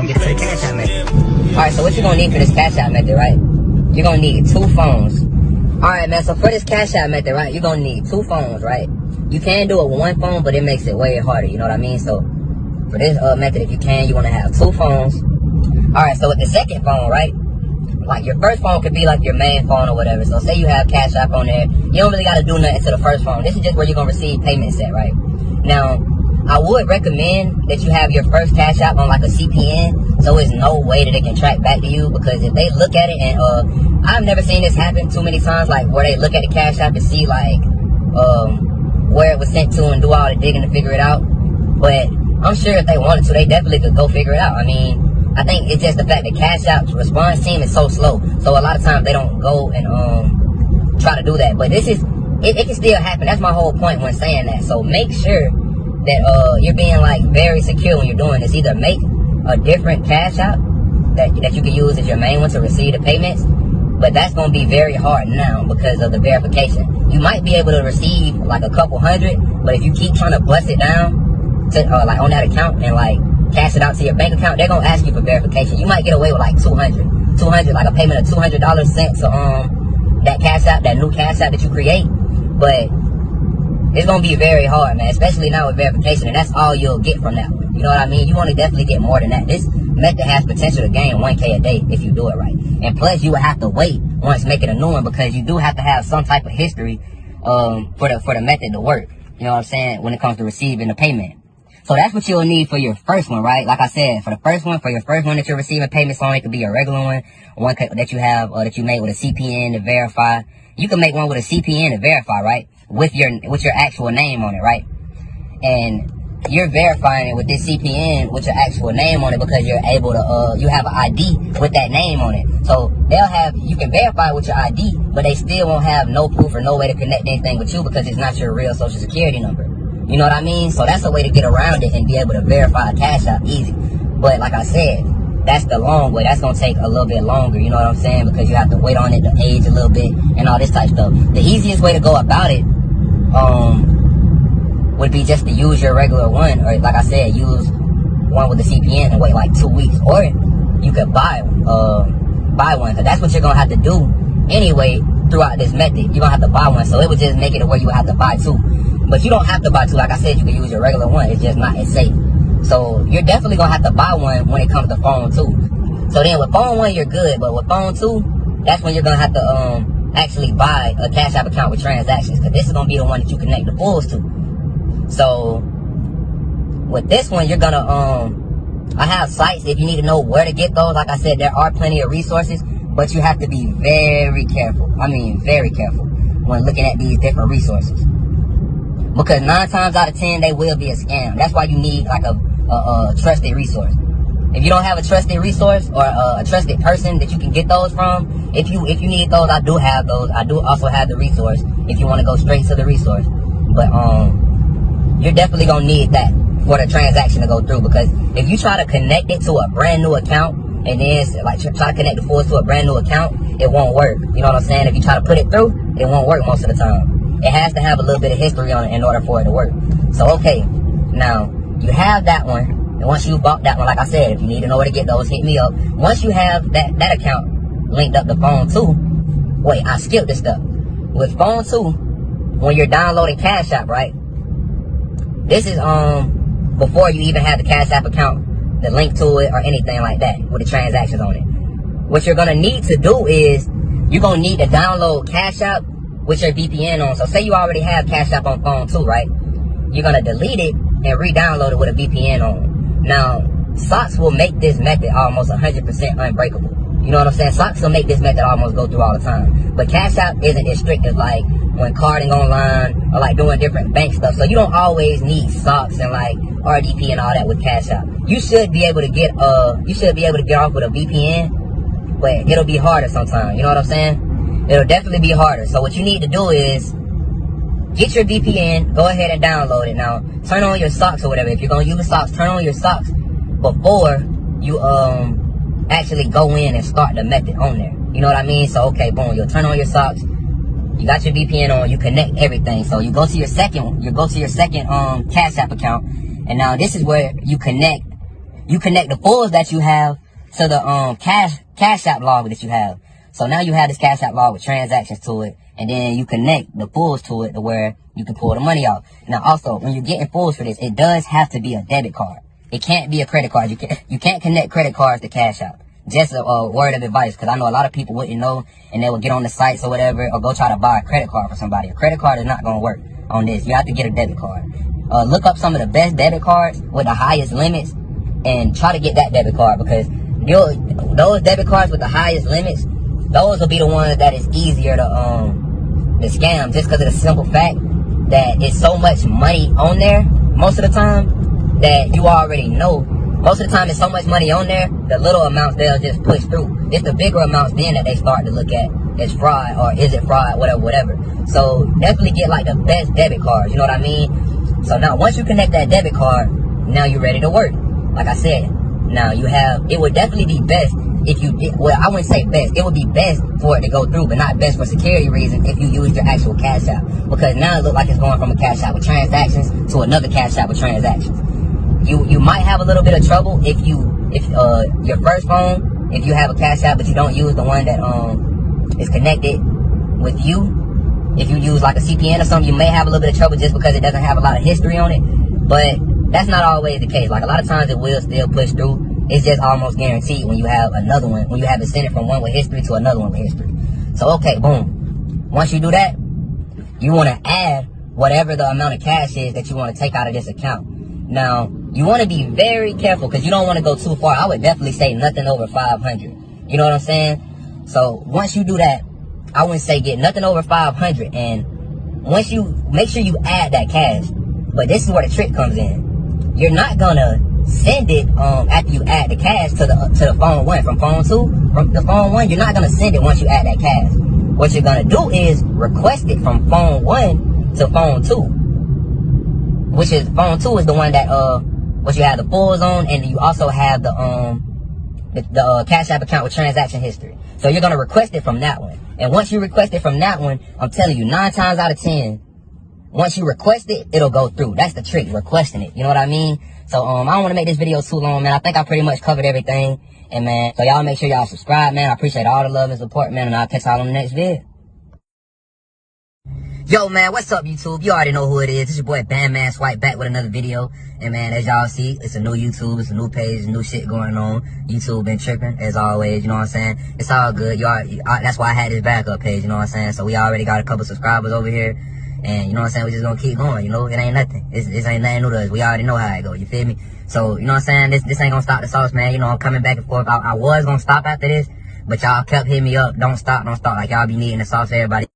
gonna get to the Cash App method. Alright, so what you gonna need for this Cash App method, right? You're gonna need 2 phones. Alright, man, so for this Cash App method, right, you're gonna need 2 phones, right? You can do it with 1 phone, but it makes it way harder, you know what I mean? So, for this method, if you can, you wanna have 2 phones. Alright, so with the second phone, right? Like, your first phone could be like your main phone or whatever. So, say you have Cash App on there. You don't really gotta do nothing to the first phone. This is just where you're gonna receive payments at, right? Now, I would recommend that you have your first Cash App on like a CPN, so there's no way that it can track back to you, because if they look at it, and I've never seen this happen too many times, like where they look at the Cash App and see like where it was sent to and do all the digging to figure it out. But I'm sure if they wanted to, they definitely could go figure it out. I mean, I think it's just the fact that Cash App's response team is so slow, so a lot of times they don't go and try to do that. But this is, it can still happen. That's my whole point when saying that. So make sure that you're being like very secure when you're doing this. Either make a different Cash App that you can use as your main one to receive the payments, but that's going to be very hard now because of the verification. You might be able to receive like a couple hundred, but if you keep trying to bust it down to like on that account and like cash it out to your bank account, they're gonna ask you for verification. You might get away with like 200, like a payment of $200 sent to that Cash App, that new Cash App that you create, but it's gonna be very hard, man, especially now with verification, and that's all you'll get from that one. You know what I mean? You want to definitely get more than that. This method has potential to gain 1K a day if you do it right. And plus, you will have to wait once making a new one, because you do have to have some type of history for the method to work. You know what I'm saying? When it comes to receiving the payment. So that's what you'll need for your first one, right? Like I said, for your first one that you're receiving payments on, it could be a regular one that you have that you made with a CPN to verify. You can make one with a CPN to verify, right? With your actual name on it, right? And you're verifying it with this CPN with your actual name on it, because you're able to you have an ID with that name on it. So you can verify with your ID, but they still won't have no proof or no way to connect anything with you, because it's not your real social security number. You know what I mean? So that's a way to get around it and be able to verify a Cash App easy. But like I said, that's the long way. That's going to take a little bit longer, you know what I'm saying? Because you have to wait on it to age a little bit and all this type of stuff. The easiest way to go about it would be just to use your regular one, or like I said, use one with the CPN and wait like 2 weeks. Or you could buy one, because that's what you're going to have to do anyway throughout this method. You're going to have to buy one, so it would just make it where you would have to buy 2. But you don't have to buy 2. Like I said, you can use your regular one. It's just not as safe. So you're definitely going to have to buy one when it comes to phone 2. So then with phone 1, you're good. But with phone 2, that's when you're going to have to actually buy a Cash App account with transactions, because this is going to be the one that you connect the pulls to. So with this one, you're going to, I have sites if you need to know where to get those. Like I said, there are plenty of resources, but you have to be very careful. I mean, very careful when looking at these different resources. Because 9 times out of 10, they will be a scam. That's why you need like a trusted resource. If you don't have a trusted resource or a trusted person that you can get those from, if you need those, I do have those. I do also have the resource if you want to go straight to the resource. But you're definitely gonna need that for the transaction to go through, because if you try to connect it to a brand new account and then like try to connect the funds to a brand new account, it won't work. You know what I'm saying? If you try to put it through, it won't work most of the time. It has to have a little bit of history on it in order for it to work. So okay, now you have that one, and once you bought that one, like I said, if you need to know where to get those, hit me up. Once you have that account linked up to phone 2, wait, I skipped this stuff. With phone 2, when you're downloading Cash App, right? This is before you even have the Cash App account, the link to it or anything like that with the transactions on it. What you're gonna need to do is you're gonna need to download Cash App with your VPN on. So say you already have Cash App on phone 2, right? You're gonna delete it and re-download it with a VPN on. Now, socks will make this method almost 100% unbreakable. You know what I'm saying? Socks will make this method almost go through all the time. But Cash App isn't as strict as like when carding online or like doing different bank stuff. So you don't always need socks and like RDP and all that with Cash App. You should be able to get off with a VPN, but it'll be harder sometimes. You know what I'm saying? It'll definitely be harder. So what you need to do is get your VPN, go ahead and download it. Now, turn on your socks or whatever. If you're going to use socks, turn on your socks before you actually go in and start the method on there. You know what I mean? So, okay, boom, you'll turn on your socks. You got your VPN on, you connect everything. So you go to your second Cash App account. And now this is where you connect you connect the pulls that you have to the Cashapp log that you have. So now you have this Cashapp log with transactions to it, and then you connect the pulls to it to where you can pull the money out. Now also, when you're getting pulls for this, it does have to be a debit card. It can't be a credit card. You can't connect credit cards to Cashapp. Just a word of advice, because I know a lot of people wouldn't know, and they will get on the sites or whatever, or go try to buy a credit card for somebody. A credit card is not going to work on this. You have to get a debit card. Look up some of the best debit cards with the highest limits, and try to get that debit card, because those debit cards with the highest limits, those will be the ones that is easier to scam, just because of the simple fact that it's so much money on there most of the time that you already know. Most of the time, it's so much money on there, the little amounts they'll just push through. It's the bigger amounts then that they start to look at as fraud, or is it fraud, whatever. So definitely get like the best debit cards, you know what I mean? So now once you connect that debit card, now you're ready to work. Like I said, now you have, it would definitely be best if you did, well, I wouldn't say best. It would be best for it to go through, but not best for security reasons if you use your actual Cashapp. Because now it looks like it's going from a Cashapp with transactions to another Cashapp with transactions. You might have a little bit of trouble if your first phone, if you have a Cashapp but you don't use the one that is connected with you. If you use like a CPN or something, you may have a little bit of trouble just because it doesn't have a lot of history on it. But that's not always the case. Like a lot of times it will still push through. It's just almost guaranteed when you have another one, when you have it sent it from one with history to another one with history. So okay, boom. Once you do that, you want to add whatever the amount of cash is that you want to take out of this account. Now, you want to be very careful because you don't want to go too far. I would definitely say nothing over 500. You know what I'm saying? So once you do that, I wouldn't say get nothing over 500. And once you make sure you add that cash, but this is where the trick comes in. You're not gonna send it after you add the cash to the phone one. From phone two, from the phone one, you're not gonna send it once you add that cash. What you're gonna do is request it from phone one to phone two, which is phone two is the one that what you have the pulls on, and you also have the Cashapp account with transaction history. So you're gonna request it from that one. And once you request it from that one, I'm telling you, 9 times out of 10, once you request it, it'll go through. That's the trick, requesting it. You know what I mean? So I don't want to make this video too long, man. I think I pretty much covered everything. And man, so y'all make sure y'all subscribe, man. I appreciate all the love and support, man. And I'll catch y'all on the next vid. Yo, man, what's up, YouTube? You already know who it is. It's your boy, Bandman Swipe, back with another video. And, man, as y'all see, it's a new YouTube. It's a new page, new shit going on. YouTube been tripping, as always, you know what I'm saying? It's all good. That's why I had this backup page, you know what I'm saying? So we already got a couple subscribers over here. And, you know what I'm saying? We just gonna keep going, you know? It ain't nothing. This ain't nothing new to us. We already know how it go, you feel me? So, you know what I'm saying? This ain't gonna stop the sauce, man. You know, I'm coming back and forth. I was gonna stop after this, but y'all kept hitting me up. Don't stop. Like, y'all be needing the sauce, everybody.